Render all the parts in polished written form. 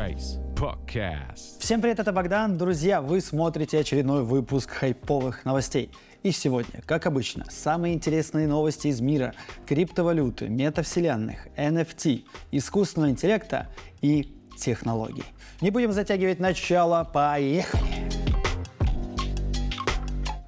Race Podcast. Всем привет, это Богдан. Друзья, вы смотрите очередной выпуск хайповых новостей. И сегодня, как обычно, самые интересные новости из мира криптовалюты, метавселенных, NFT, искусственного интеллекта и технологий. Не будем затягивать начало, поехали!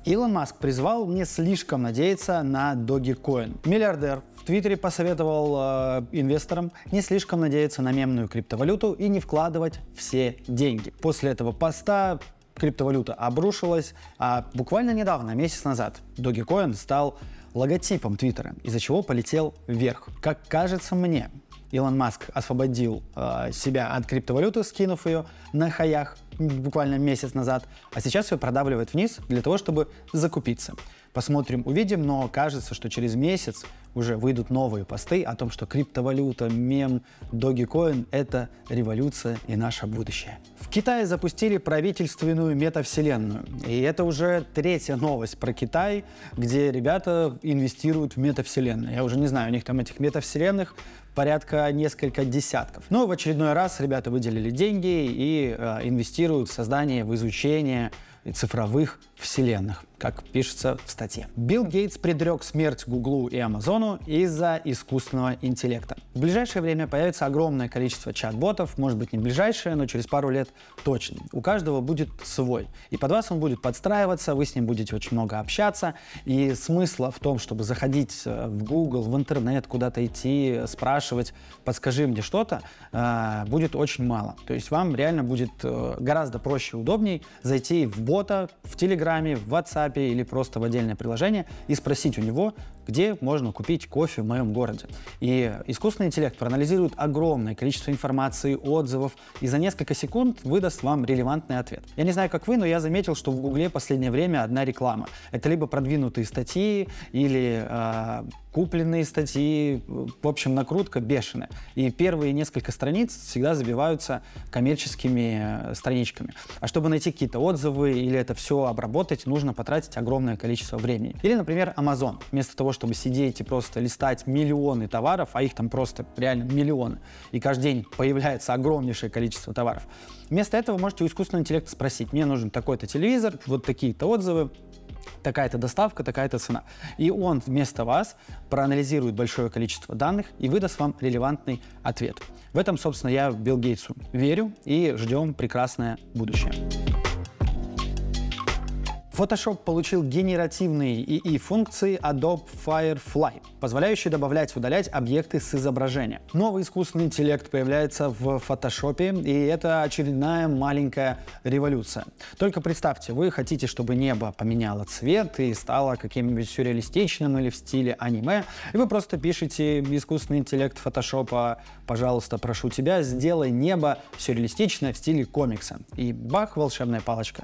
Илон Маск призвал не слишком надеяться на Dogecoin. Миллиардер в Твиттере посоветовал инвесторам не слишком надеяться на мемную криптовалюту и не вкладывать все деньги. После этого поста криптовалюта обрушилась, а буквально недавно, месяц назад, Dogecoin стал логотипом Твиттера, из-за чего полетел вверх. Как кажется мне, Илон Маск освободил себя от криптовалюты, скинув ее на хаях буквально месяц назад, а сейчас ее продавливает вниз для того, чтобы закупиться. Посмотрим, увидим, но кажется, что через месяц уже выйдут новые посты о том, что криптовалюта, мем, Dogecoin – это революция и наше будущее. В Китае запустили правительственную метавселенную. И это уже третья новость про Китай, где ребята инвестируют в метавселенную. Я уже не знаю, у них там этих метавселенных порядка несколько десятков. Но в очередной раз ребята выделили деньги и инвестируют в создание, в изучение цифровых вселенных, как пишется в статье. Билл Гейтс предрек смерть Гуглу и Амазону из-за искусственного интеллекта. В ближайшее время появится огромное количество чат-ботов, может быть не ближайшее, но через пару лет точно. У каждого будет свой. И под вас он будет подстраиваться, вы с ним будете очень много общаться. И смысла в том, чтобы заходить в Google, в интернет, куда-то идти, спрашивать, подскажи мне что-то, будет очень мало. То есть вам реально будет гораздо проще и удобнее зайти в бота, в Телеграме, в WhatsApp или просто в отдельное приложение и спросить у него, где можно купить кофе в моем городе. И искусственный интеллект проанализирует огромное количество информации, отзывов и за несколько секунд выдаст вам релевантный ответ. Я не знаю, как вы, но я заметил, что в Гугле в последнее время одна реклама. Это либо продвинутые статьи или купленные статьи, в общем, накрутка бешеная. И первые несколько страниц всегда забиваются коммерческими страничками. А чтобы найти какие-то отзывы или это все обработать, нужно потратить огромное количество времени. Или, например, Amazon. Вместо того, чтобы сидеть и просто листать миллионы товаров, а их там просто реально миллионы, и каждый день появляется огромнейшее количество товаров, вместо этого можете у искусственного интеллекта спросить: мне нужен такой-то телевизор, вот такие-то отзывы, такая-то доставка, такая-то цена. И он вместо вас проанализирует большое количество данных и выдаст вам релевантный ответ. В этом, собственно, я Билл Гейтсу верю и ждем прекрасное будущее. Photoshop получил генеративные ИИ-функции Adobe Firefly, позволяющие добавлять и удалять объекты с изображения. Новый искусственный интеллект появляется в Photoshop, и это очередная маленькая революция. Только представьте, вы хотите, чтобы небо поменяло цвет и стало каким-нибудь сюрреалистичным или в стиле аниме, и вы просто пишете искусственный интеллект Photoshop: пожалуйста, прошу тебя, сделай небо сюрреалистичное в стиле комикса. И бах, волшебная палочка.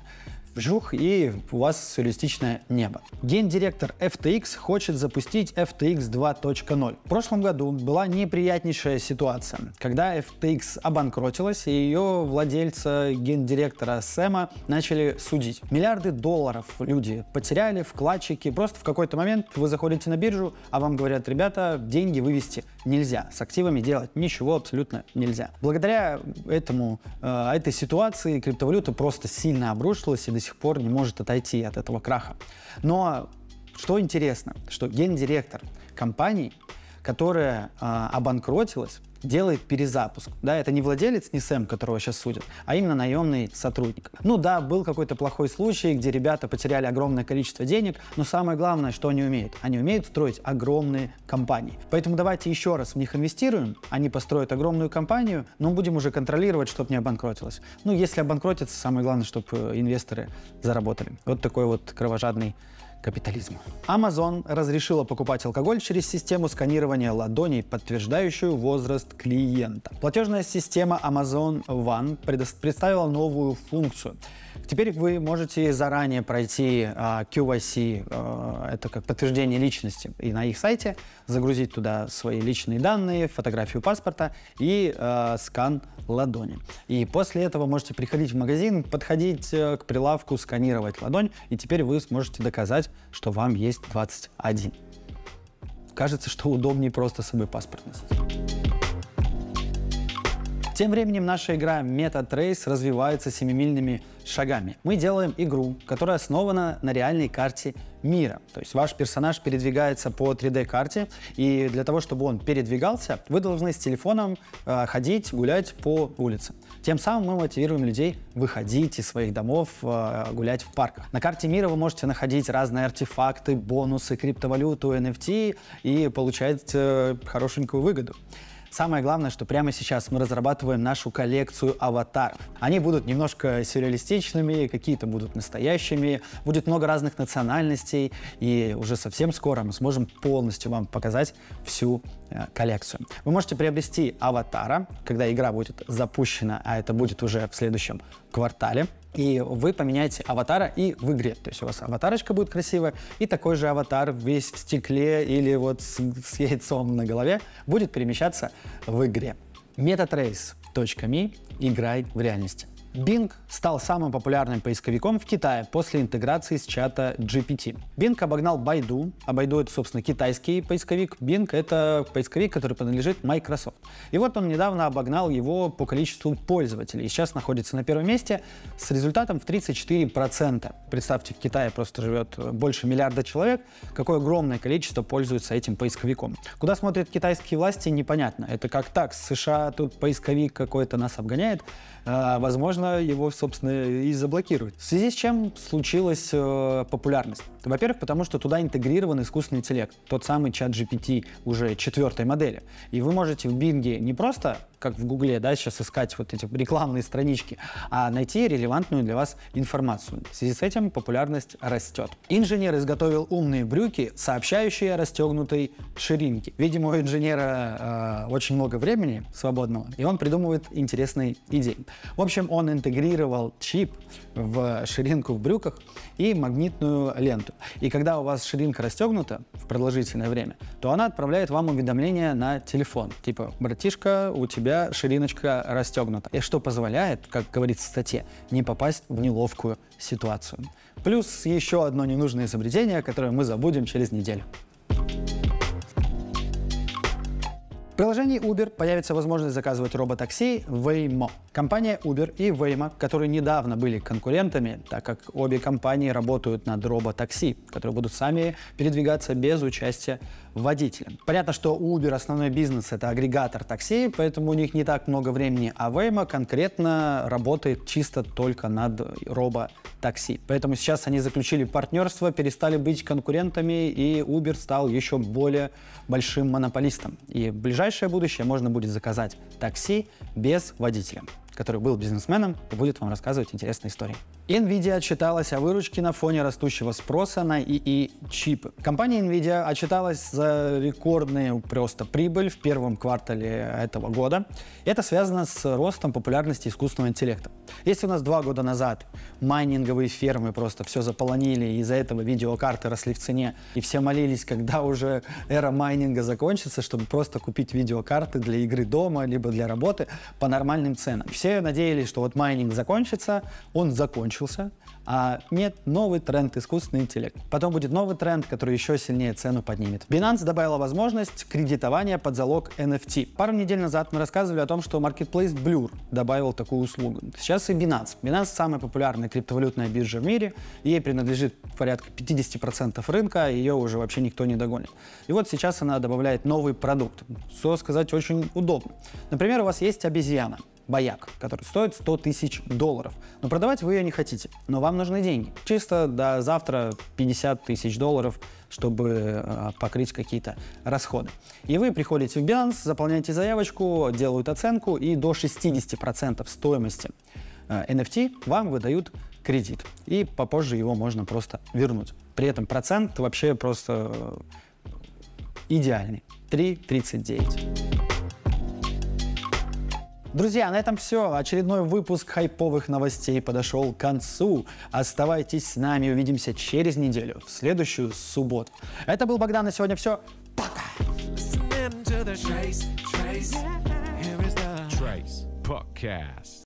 Вжух, и у вас сюрреалистичное небо. Гендиректор FTX хочет запустить FTX 2.0. В прошлом году была неприятнейшая ситуация, когда FTX обанкротилась, и ее владельца, гендиректора Сэма, начали судить. Миллиарды долларов люди потеряли, вкладчики. Просто в какой-то момент вы заходите на биржу, а вам говорят: ребята, деньги вывести нельзя, с активами делать ничего абсолютно нельзя. Благодаря этой ситуации криптовалюта просто сильно обрушилась и до сих пор не может отойти от этого краха. Но что интересно, что гендиректор компании, которая обанкротилась, делает перезапуск. Да, это не владелец, не Сэм, которого сейчас судят, а именно наемный сотрудник. Ну да, был какой-то плохой случай, где ребята потеряли огромное количество денег, но самое главное, что они умеют? Они умеют строить огромные компании. Поэтому давайте еще раз в них инвестируем, они построят огромную компанию, но будем уже контролировать, чтобы не обанкротилась. Ну, если обанкротится, самое главное, чтобы инвесторы заработали. Вот такой вот кровожадный капитализм. Amazon разрешила покупать алкоголь через систему сканирования ладоней, подтверждающую возраст клиента. Платежная система Amazon One представила новую функцию. Теперь вы можете заранее пройти QIC, это как подтверждение личности, и на их сайте загрузить туда свои личные данные, фотографию паспорта и скан ладони. И после этого можете приходить в магазин, подходить к прилавку, сканировать ладонь, и теперь вы сможете доказать, что вам есть 21. Кажется, что удобнее просто с собой паспорт носить. Тем временем наша игра MetaTrace развивается семимильными шагами. Мы делаем игру, которая основана на реальной карте мира. То есть ваш персонаж передвигается по 3D-карте, и для того, чтобы он передвигался, вы должны с телефоном ходить, гулять по улице. Тем самым мы мотивируем людей выходить из своих домов, гулять в парках. На карте мира вы можете находить разные артефакты, бонусы, криптовалюту, NFT и получать хорошенькую выгоду. Самое главное, что прямо сейчас мы разрабатываем нашу коллекцию аватаров. Они будут немножко сюрреалистичными, какие-то будут настоящими, будет много разных национальностей, и уже совсем скоро мы сможем полностью вам показать всю коллекцию. Вы можете приобрести аватара, когда игра будет запущена, а это будет уже в следующем квартале. И вы поменяете аватара и в игре. То есть у вас аватарочка будет красивая, и такой же аватар весь в стекле или вот с яйцом на голове будет перемещаться в игре. MetaTrace.me. Играй в реальности. Bing стал самым популярным поисковиком в Китае после интеграции с чата GPT. Bing обогнал Baidu, а Baidu — это, собственно, китайский поисковик. Bing — это поисковик, который принадлежит Microsoft. И вот он недавно обогнал его по количеству пользователей. И сейчас находится на первом месте с результатом в 34%. Представьте, в Китае просто живет больше миллиарда человек. Какое огромное количество пользуется этим поисковиком. Куда смотрят китайские власти, непонятно. Это как так, США тут поисковик какой-то нас обгоняет. Возможно, его, собственно, и заблокируют. В связи с чем случилась популярность? Во-первых, потому что туда интегрирован искусственный интеллект, тот самый чат GPT уже 4-й модели. И вы можете в Bing не просто, как в Гугле, да, сейчас искать вот эти рекламные странички, а найти релевантную для вас информацию. В связи с этим популярность растет. Инженер изготовил умные брюки, сообщающие о расстегнутой ширинке. Видимо, у инженера очень много времени свободного, и он придумывает интересные идеи. В общем, он интегрировал чип в ширинку в брюках и магнитную ленту. И когда у вас ширинка расстегнута в продолжительное время, то она отправляет вам уведомление на телефон. Типа, братишка, у тебя шириночка расстегнута. И что позволяет, как говорится в статье, не попасть в неловкую ситуацию. Плюс еще одно ненужное изобретение, которое мы забудем через неделю. В приложении Uber появится возможность заказывать роботакси Waymo. Компания Uber и Waymo, которые недавно были конкурентами, так как обе компании работают над роботакси, которые будут сами передвигаться без участия водителя. Понятно, что Uber основной бизнес — это агрегатор такси, поэтому у них не так много времени, а Waymo конкретно работает чисто только над роботакси. Поэтому сейчас они заключили партнерство, перестали быть конкурентами, и Uber стал еще более большим монополистом. И в ближайшее будущее можно будет заказать такси без водителя, который был бизнесменом и будет вам рассказывать интересные истории. NVIDIA отчиталась о выручке на фоне растущего спроса на ИИ-чипы. Компания NVIDIA отчиталась за рекордную просто прибыль в первом квартале этого года. Это связано с ростом популярности искусственного интеллекта. Если у нас 2 года назад майнинговые фермы просто все заполонили, и из-за этого видеокарты росли в цене, и все молились, когда уже эра майнинга закончится, чтобы просто купить видеокарты для игры дома, либо для работы по нормальным ценам. Все надеялись, что вот майнинг закончится, он закончился. А нет, новый тренд — искусственный интеллект. Потом будет новый тренд, который еще сильнее цену поднимет. Binance добавила возможность кредитования под залог NFT. Пару недель назад мы рассказывали о том, что Marketplace Blur добавил такую услугу. Сейчас и Binance. Binance — самая популярная криптовалютная биржа в мире. Ей принадлежит порядка 50% рынка, ее уже вообще никто не догонит. И вот сейчас она добавляет новый продукт. Что сказать, очень удобно. Например, у вас есть обезьяна, Бояк, который стоит $100 000. Но продавать вы ее не хотите, но вам нужны деньги. Чисто до завтра $50 000, чтобы покрыть какие-то расходы. И вы приходите в Binance, заполняете заявочку, делают оценку, и до 60% стоимости NFT вам выдают кредит. И попозже его можно просто вернуть. При этом процент вообще просто идеальный. 3,39. Друзья, на этом все. Очередной выпуск хайповых новостей подошел к концу. Оставайтесь с нами. Увидимся через неделю, в следующую субботу. Это был Богдан. На сегодня все. Пока! Trace Podcast.